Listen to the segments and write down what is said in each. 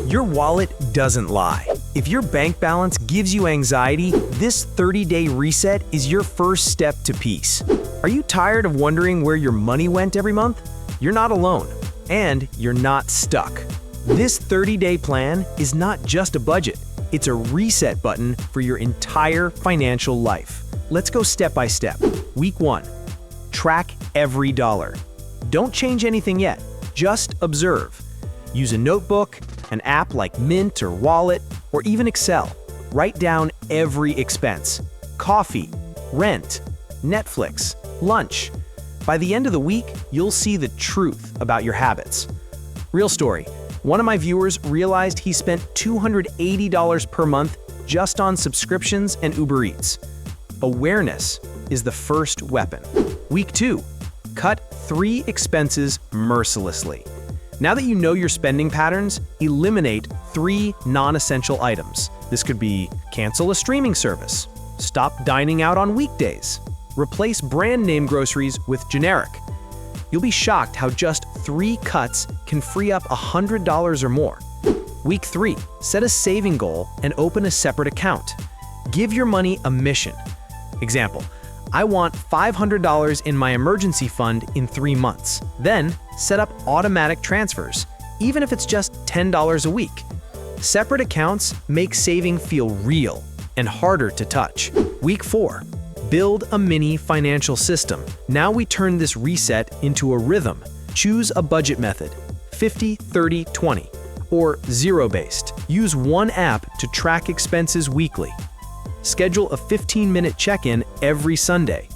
Your wallet doesn't lie. If your bank balance gives you anxiety, this 30-day reset is your first step to peace. Are you tired of wondering where your money went every month? You're not alone, and you're not stuck. This 30-day plan is not just a budget, it's a reset button for your entire financial life. Let's go step by step. Week 1. Track every dollar. Don't change anything yet, just observe. Use a notebook, an app like Mint or Wallet, or even Excel. Write down every expense: coffee, rent, Netflix, lunch. By the end of the week, you'll see the truth about your habits. Real story. One of my viewers realized he spent $280 per month just on subscriptions and Uber Eats. Awareness is the first weapon. Week 2. Cut 3 expenses mercilessly. Now that you know your spending patterns, eliminate 3 non-essential items. This could be cancel a streaming service, stop dining out on weekdays, replace brand name groceries with generic. You'll be shocked how just 3 cuts can free up $100 or more. Week 3. Set a saving goal and open a separate account. Give your money a mission. Example: I want $500 in my emergency fund in 3 months. Then, set up automatic transfers, even if it's just $10 a week. Separate accounts make saving feel real and harder to touch. Week 4. Build a mini financial system. Now we turn this reset into a rhythm. Choose a budget method: 50, 30, 20, or zero-based. Use one app to track expenses weekly. Schedule a 15-minute check-in every Sunday.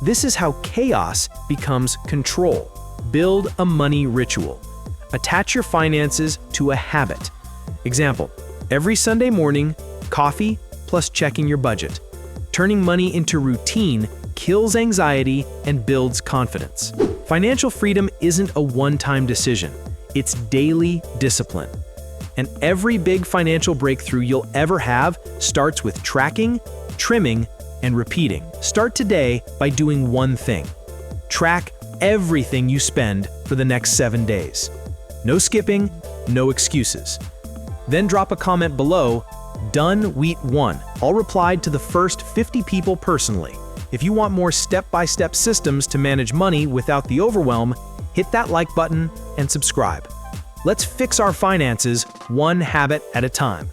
This is how chaos becomes control. Build a money ritual. Attach your finances to a habit. Example: every Sunday morning, coffee plus checking your budget. Turning money into routine kills anxiety and builds confidence. Financial freedom isn't a one-time decision. It's daily discipline. And every big financial breakthrough you'll ever have starts with tracking, trimming, and repeating. Start today by doing one thing. Track everything you spend for the next 7 days. No skipping, no excuses. Then drop a comment below, "Done week 1. I'll reply to the first 50 people personally. If you want more step-by-step systems to manage money without the overwhelm, hit that like button and subscribe. Let's fix our finances one habit at a time.